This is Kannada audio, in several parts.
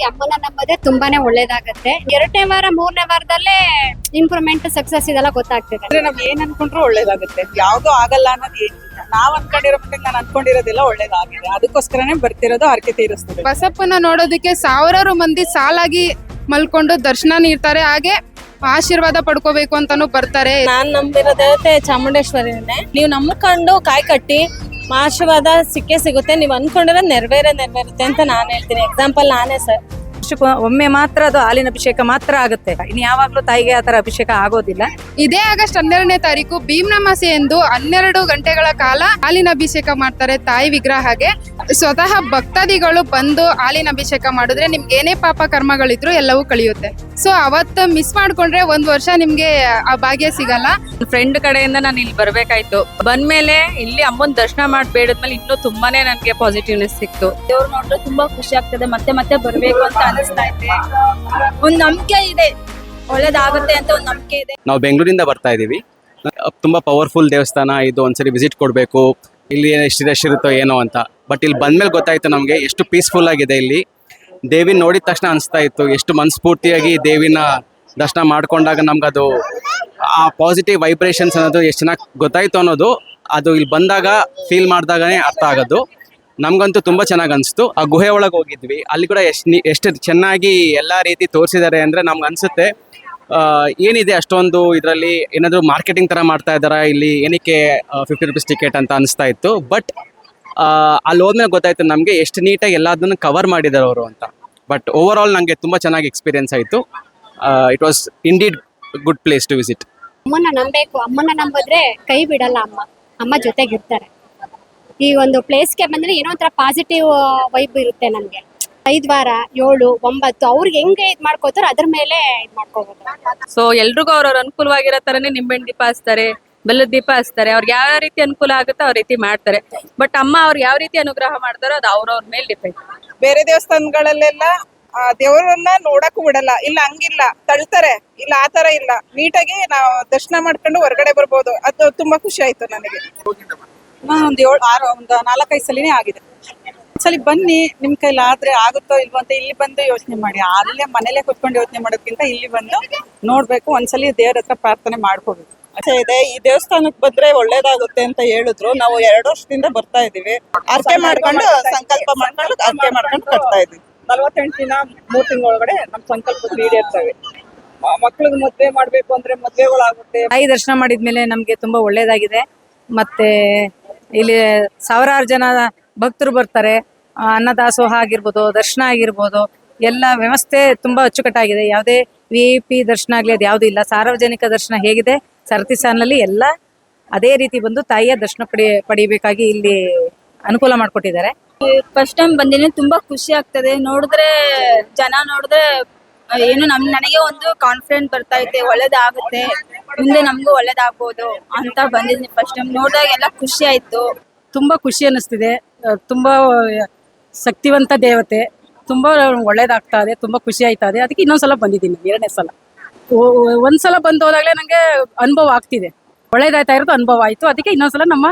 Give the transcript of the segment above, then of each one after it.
ಒಳ್ಳೇದಾಗ್ಲಿ, ಅಮ್ಮನ ನಂಬದೆ ತುಂಬಾನೇ ಒಳ್ಳೇದಾಗತ್ತೆ. 2ನೇ ವಾರ 3ನೇ ವಾರದಲ್ಲೇ ಇಂಪ್ರೂವ್ಮೆಂಟ್ ಸಕ್ಸಸ್ ಇದೆಲ್ಲ ಗೊತ್ತಾಗ್ತಿದೆ. ಅಂದ್ರೆ ನಾವ್ ಏನ್ ಅನ್ಕೊಂಡ್ರು ಒಳ್ಳೇದಾಗುತ್ತೆ, ಯಾವ್ದು ಆಗಲ್ಲ ಅನ್ನೋದು ಏನಿಲ್ಲ. ನಾವ್ ಅನ್ಕೊಂಡಿರೋ ಮಟ್ಟಿಗೆ ನಾನು ಅನ್ಕೊಂಡಿರೋದೆಲ್ಲ ಒಳ್ಳೇದಾಗಿದೆ, ಅದಕ್ಕೋಸ್ಕರನೇ ಬರ್ತಿರೋದು, ಹರಕೆ ತೀರಿಸ್ತಿದೆ. ಬಸಪ್ಪನ ನೋಡೋದಕ್ಕೆ ಸಾವಿರಾರು ಮಂದಿ ಸಾಲಾಗಿ ಮಲ್ಕೊಂಡು ದರ್ಶನ ನೀಡ್ತಾರೆ, ಹಾಗೆ ಆಶೀರ್ವಾದ ಪಡ್ಕೋಬೇಕು ಅಂತಾನು ಬರ್ತಾರೆ. ನಾನ್ ನಂಬಿರೋ ದೇವತೆ ಚಾಮುಂಡೇಶ್ವರಿನೇ. ನೀವು ನಂಬ್ಕೊಂಡು ಕಾಯಿ ಕಟ್ಟಿ ಆಶೀರ್ವಾದ ಸಿಕ್ಕೇ ಸಿಗುತ್ತೆ. ನೀವು ಅನ್ಕೊಂಡಿರೋ ನೆರವೇರುತ್ತೆ ಅಂತ ನಾನು ಹೇಳ್ತೀನಿ. ಎಕ್ಸಾಂಪಲ್ ನಾನೇ ಸರ್. ಒಮ್ಮೆ ಮಾತ್ರ ಅದು ಹಾಲಿನ ಅಭಿಷೇಕ ಮಾತ್ರ ಆಗುತ್ತೆ, ಇನ್ನು ಯಾವಾಗ್ಲೂ ತಾಯಿಗೆ ಆತರ ಅಭಿಷೇಕ ಆಗೋದಿಲ್ಲ. ಇದೇ ಆಗಸ್ಟ್ 12ನೇ ತಾರೀಕು ಭೀಮ್ನಮಾಸೆ ಎಂದು 12 ಗಂಟೆಗಳ ಕಾಲ ಹಾಲಿನ ಅಭಿಷೇಕ ಮಾಡ್ತಾರೆ ತಾಯಿ ವಿಗ್ರಹಗೆ. ಸ್ವತಃ ಭಕ್ತಾದಿಗಳು ಬಂದು ಹಾಲಿನ ಅಭಿಷೇಕ ಮಾಡಿದ್ರೆ ನಿಮ್ಗೆ ಏನೇ ಪಾಪ ಕರ್ಮಗಳಿದ್ರು ಎಲ್ಲವೂ ಕಳಿಯುತ್ತೆ. ಸೊ ಅವತ್ತು ಮಿಸ್ ಮಾಡ್ಕೊಂಡ್ರೆ 1 ವರ್ಷ ನಿಮ್ಗೆ ಆ ಭಾಗ್ಯ ಸಿಗಲ್ಲ. ಫ್ರೆಂಡ್ ಕಡೆಯಿಂದ ನಾನು ಇಲ್ಲಿ ಬರ್ಬೇಕಾಯ್ತು, ಬಂದ್ಮೇಲೆ ಇಲ್ಲಿ ಅಮ್ಮನ್ ದರ್ಶನ ಮಾಡಿ ಬೇಡದ್ಮೇಲೆ ಇನ್ನೂ ತುಂಬಾನೇ ನನ್ಗೆ ಪಾಸಿಟಿವ್ನೆಸ್ ಸಿಕ್ತು. ದೇವ್ರು ನೋಡಿದ್ರೆ ತುಂಬಾ ಖುಷಿ ಆಗ್ತದೆ, ಮತ್ತೆ ಮತ್ತೆ ಬರ್ಬೇಕು ಅಂತ ಅನಿಸ್ತಾ ಇದೆ. ಒಂದ್ ನಂಬಿಕೆ ಇದೆ, ಒಳ್ಳೇದಾಗುತ್ತೆ ಅಂತ ಒಂದ್ ನಂಬಿಕೆ ಇದೆ. ನಾವು ಬೆಂಗಳೂರಿಂದ ಬರ್ತಾ ಇದೀವಿ. ತುಂಬಾ ಪವರ್ಫುಲ್ ದೇವಸ್ಥಾನ ಇದು, ಒಂದ್ಸರಿ ವಿಸಿಟ್ ಕೊಡಬೇಕು. ಇಲ್ಲಿ ಎಷ್ಟು ರಶ್ ಇರುತ್ತೋ ಏನೋ ಅಂತ, ಬಟ್ ಇಲ್ಲಿ ಬಂದ್ಮೇಲೆ ಗೊತ್ತಾಯ್ತು ನಮಗೆ ಎಷ್ಟು ಪೀಸ್ಫುಲ್ ಆಗಿದೆ. ಇಲ್ಲಿ ದೇವಿನ ನೋಡಿದ ತಕ್ಷಣ ಅನಿಸ್ತಾ ಇತ್ತು, ಎಷ್ಟು ಮನಸ್ಫೂರ್ತಿಯಾಗಿ ದೇವಿನ ದರ್ಶನ ಮಾಡ್ಕೊಂಡಾಗ ನಮ್ಗದು ಆ ಪಾಸಿಟಿವ್ ವೈಬ್ರೇಷನ್ಸ್ ಅನ್ನೋದು ಎಷ್ಟು ಚೆನ್ನಾಗಿ ಗೊತ್ತಾಯ್ತು ಅನ್ನೋದು ಅದು ಇಲ್ಲಿ ಬಂದಾಗ ಫೀಲ್ ಮಾಡಿದಾಗನೇ ಅರ್ಥ ಆಗೋದು. ನಮ್ಗಂತೂ ತುಂಬ ಚೆನ್ನಾಗಿ ಅನಿಸ್ತು. ಆ ಗುಹೆ ಒಳಗೆ ಹೋಗಿದ್ವಿ, ಅಲ್ಲಿ ಕೂಡ ಎಷ್ಟು ಚೆನ್ನಾಗಿ ಎಲ್ಲ ರೀತಿ ತೋರಿಸಿದ್ದಾರೆ ಅಂದರೆ ನಮ್ಗೆ ಅನಿಸುತ್ತೆ ಏನಿದೆ ಅಷ್ಟೊಂದು ಇದರಲ್ಲಿ ಏನಾದರೂ ಮಾರ್ಕೆಟಿಂಗ್ ಥರ ಮಾಡ್ತಾ ಇದ್ದಾರಾ ಇಲ್ಲಿ, ಏನಕ್ಕೆ 50 ರೂಪೀಸ್ ಟಿಕೆಟ್ ಅಂತ ಅನಿಸ್ತಾ ಇತ್ತು. ಬಟ್ ಅಲ್ಲಿ ಹೋದ್ಮೇಲೆ ಗೊತ್ತಾಯ್ತು ನಮಗೆ ಎಷ್ಟು ನೀಟಾಗಿ ಎಲ್ಲದನ್ನು ಕವರ್ ಮಾಡಿದ್ದಾರೆ ಅವರು ಅಂತ. ಬಟ್ ಓವರ್ ಆಲ್ ನನಗೆ ತುಂಬ ಚೆನ್ನಾಗಿ ಎಕ್ಸ್ಪೀರಿಯನ್ಸ್ ಆಯಿತು. It was indeed good place to visit. ಅಮ್ಮನ ನಂಬೇಕು, ಅಮ್ಮನ ನಂಬಿದ್ರೆ ಕೈ ಬಿಡಲ್ಲ. ಅಮ್ಮ ಜೊತೆಗಿರ್ತಾರೆ. ಈ ಒಂದು ಪ್ಲೇಸ್ಗೆ ಬಂದ್ರೆ ಏನೋ ಒಂಥರ ಪಾಸಿಟಿವ್ ವೈಬ್ ಇರುತ್ತೆ ನಮ್ಗೆ. 5 ವಾರ 7, 9 ಅವ್ರಿಗೆ ಹೆಂಗೆ ಇದ್ ಮಾಡ್ಕೋತಾರೋ ಅದ್ರ ಮೇಲೆ ಇದ್ ಮಾಡ್ಕೋಬಹುದು. ಸೊ ಎಲ್ರಿಗೂ ಅವ್ರವ್ರ ಅನುಕೂಲವಾಗಿರೋ ತರನೇ ನಿಂಬೆಹಣ್ಣು ದೀಪ ಹಚ್ತಾರೆ, ಬೆಲ್ಲದ ದೀಪ ಹಚ್ತಾರೆ. ಅವ್ರಿಗೆ ಯಾವ ರೀತಿ ಅನುಕೂಲ ಆಗುತ್ತೋ ಆ ರೀತಿ ಮಾಡ್ತಾರೆ. ಬಟ್ ಅಮ್ಮ ಅವ್ರಿಗೆ ಯಾವ ರೀತಿ ಅನುಗ್ರಹ ಮಾಡ್ತಾರೋ ಅದು ಅವ್ರವ್ರ ಮೇಲೆ ಡಿಪೆಂಡ್. ಬೇರೆ ದೇವಸ್ಥಾನಗಳಲ್ಲೆಲ್ಲ ದೇವರನ್ನ ನೋಡಕ್ಕೂ ಬಿಡಲ್ಲ, ಇಲ್ಲ ಹಂಗಿಲ್ಲ ತಳ್ತಾರೆ, ಇಲ್ಲ ಆತರ ಇಲ್ಲ, ನೀಟಾಗಿ ನಾವು ದರ್ಶನ ಮಾಡ್ಕೊಂಡು ಹೊರಗಡೆ ಬರ್ಬೋದು. ಅದು ತುಂಬಾ ಖುಷಿ ಆಯ್ತು ನನಗೆ. ಒಂದ್ 4-5 ಸಲಿನೇ ಆಗಿದೆ. ಒಂದ್ಸಲಿ ಬನ್ನಿ, ನಿಮ್ ಕೈಲಿ ಆದ್ರೆ ಆಗುತ್ತೋ ಇಲ್ವೋ ಅಂತ ಇಲ್ಲಿ ಬಂದು ಯೋಚನೆ ಮಾಡಿ. ಅಲ್ಲೇ ಮನೇಲೆ ಕುತ್ಕೊಂಡು ಯೋಚನೆ ಮಾಡೋದ್ಕಿಂತ ಇಲ್ಲಿ ಬಂದು ನೋಡ್ಬೇಕು, ಒಂದ್ಸಲಿ ದೇವ್ರ ಹತ್ರ ಪ್ರಾರ್ಥನೆ ಮಾಡ್ಕೋಬೇಕು. ಇದೆ. ಈ ದೇವಸ್ಥಾನಕ್ಕೆ ಬಂದ್ರೆ ಒಳ್ಳೇದಾಗುತ್ತೆ ಅಂತ ಹೇಳಿದ್ರು. ನಾವು 2 ವರ್ಷದಿಂದ ಬರ್ತಾ ಇದೀವಿ. ಅರ್ಕೆ ಮಾಡ್ಕೊಂಡು ಸಂಕಲ್ಪ ಮಾಡ್ಕೊಂಡು ಅರ್ಕೆ ಮಾಡ್ಕೊಂಡು ಕಟ್ತಾ ಇದೀವಿ. 48 ದಿನ 3 ತಿಂಗಳೊಳಗಡೆ ನಮ್ ಸಂಕಲ್ಪ ಈಡೇರ್ತವೆ. ಮಕ್ಳಿಗೆ ಮದ್ವೆ ಮಾಡ್ಬೇಕು ಅಂದ್ರೆ ಮದ್ವೆಗಳಾಗುತ್ತೆ. ತಾಯಿ ದರ್ಶನ ಮಾಡಿದ್ಮೇಲೆ ನಮ್ಗೆ ತುಂಬಾ ಒಳ್ಳೇದಾಗಿದೆ. ಮತ್ತೆ ಇಲ್ಲಿ ಸಾವಿರಾರು ಜನ ಭಕ್ತರು ಬರ್ತಾರೆ. ಅನ್ನದಾಸೋಹ ಆಗಿರ್ಬೋದು, ದರ್ಶನ ಆಗಿರ್ಬೋದು, ಎಲ್ಲ ವ್ಯವಸ್ಥೆ ತುಂಬಾ ಅಚ್ಚುಕಟ್ಟಾಗಿದೆ. ಯಾವುದೇ VIP ದರ್ಶನ ಆಗ್ಲಿ ಅದು ಯಾವ್ದು ಇಲ್ಲ. ಸಾರ್ವಜನಿಕ ದರ್ಶನ ಹೇಗಿದೆ ಸರತಿ ಸಾಲಿನಲ್ಲಿ ಎಲ್ಲ ಅದೇ ರೀತಿ ಬಂದು ತಾಯಿಯ ದರ್ಶನ ಪಡಿಬೇಕಾಗಿ ಇಲ್ಲಿ ಅನುಕೂಲ ಮಾಡ್ಕೊಟ್ಟಿದ್ದಾರೆ. ಫಸ್ಟ್ ಟೈಮ್ ಬಂದಿನಿ, ತುಂಬಾ ಖುಷಿ ಆಗ್ತದೆ. ನೋಡಿದ್ರೆ ಜನ ನೋಡಿದ್ರೆ ಏನು ನನಗೆ ಒಂದು ಕಾನ್ಫಿಡೆಂಟ್ ಬರ್ತಾ ಇದೆ, ಒಳ್ಳೇದಾಗುತ್ತೆ, ಮುಂದೆ ನಮಗೂ ಒಳ್ಳೇದಾಗ್ಬೋದು ಅಂತ ಬಂದಿದ್ದೀನಿ. ಫಸ್ಟ್ ಟೈಮ್ ನೋಡಿದಾಗ ಎಲ್ಲ ಖುಷಿ ಆಯ್ತು. ತುಂಬಾ ಖುಷಿ ಅನ್ನಿಸ್ತಿದೆ. ತುಂಬಾ ಶಕ್ತಿವಂತ ದೇವತೆ, ತುಂಬಾ ಒಳ್ಳೇದಾಗ್ತಾ ಇದೆ, ತುಂಬಾ ಖುಷಿ ಆಯ್ತಾ ಇದೆ. ಅದಕ್ಕೆ ಇನ್ನೊಂದ್ಸಲ ಬಂದಿದ್ದೀನಿ, 2ನೇ ಸಲ. ಒಂದ್ಸಲ ಬಂದು ಹೋದಾಗಲೇ ನಂಗೆ ಅನುಭವ ಆಗ್ತಿದೆ, ಒಳ್ಳೇದಾಯ್ತಾ ಇರೋದು ಅನುಭವ ಆಯ್ತು. ಅದಕ್ಕೆ ಇನ್ನೊಂದ್ಸಲ ನಮ್ಮ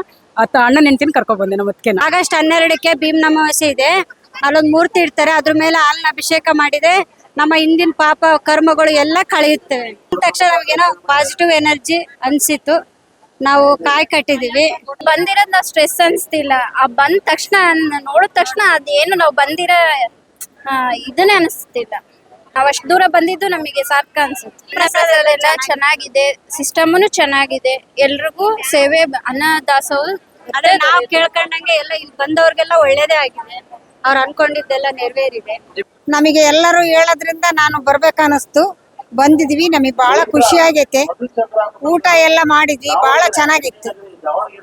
ಅಣ್ಣನ ಹೆಂಡತಿನ ಕರ್ಕೊಂಡ್ ಬಂದೆ ನಮ್ಮ ಅದಕ್ಕೆ. ಆಗಸ್ಟ್ 12ಕ್ಕೆ ಭೀಮ್ನಮಾಸೆ ಇದೆ. ಅಲ್ಲೊಂದು ಮೂರ್ತಿ ಇಡ್ತಾರೆ, ಅದ್ರ ಮೇಲೆ ಹಾಲಿನ ಅಭಿಷೇಕ ಮಾಡಿದೆ ನಮ್ಮ ಹಿಂದಿನ ಪಾಪ ಕರ್ಮಗಳು ಎಲ್ಲ ಕಳೆಯುತ್ತವೆ. ತಕ್ಷಣ ನಮಗೇನೋ ಪಾಸಿಟಿವ್ ಎನರ್ಜಿ ಅನ್ಸಿತ್ತು. ನಾವು ಕಾಯಿ ಕಟ್ಟಿದೀವಿ. ಬಂದಿರೋದ್ ನಾವು ಸ್ಟ್ರೆಸ್ ಅನ್ಸ್ತಿಲ್ಲ. ಬಂದ ತಕ್ಷಣ ನೋಡಿದ ತಕ್ಷಣ ಅದೇನು ನಾವು ಬಂದಿರೋ ಇದನ್ನೇ ಅನಿಸ್ತಿಲ್ಲ. ನಾವ್ ಅಷ್ಟು ದೂರ ಬಂದಿದ್ದು ನಮಗೆ ಸಾರ್ಥಕ ಅನ್ಸುತ್ತೆ. ಪ್ರಸಾದಗಳೆಲ್ಲ ಚೆನ್ನಾಗಿದೆ, ಸಿಸ್ಟಮ್ನು ಚೆನ್ನಾಗಿದೆ, ಎಲ್ರಿಗೂ ಸೇವೆ ಅನ್ನದಾಸೋಹ. ಅದೇ ನಾವು ಕೇಳ್ಕೊಂಡಂಗೆ ಎಲ್ಲ ಇಲ್ಲಿ ಬಂದವ್ರಿಗೆಲ್ಲ ಒಳ್ಳೇದೇ ಆಗಿದೆ. ಅವ್ರು ಅನ್ಕೊಂಡಿದ್ದೆಲ್ಲ ನೆರವೇರಿದೆ. ನಮಗೆ ಎಲ್ಲರೂ ಹೇಳೋದ್ರಿಂದ ನಾನು ಬರ್ಬೇಕನ್ನಿಸ್ತು. ಬಂದಿದ್ವಿ, ನಮಗೆ ಬಹಳ ಖುಷಿ ಆಗೈತೆ. ಊಟ ಎಲ್ಲ ಮಾಡಿದ್ವಿ, ಬಹಳ ಚೆನ್ನಾಗಿತ್ತು.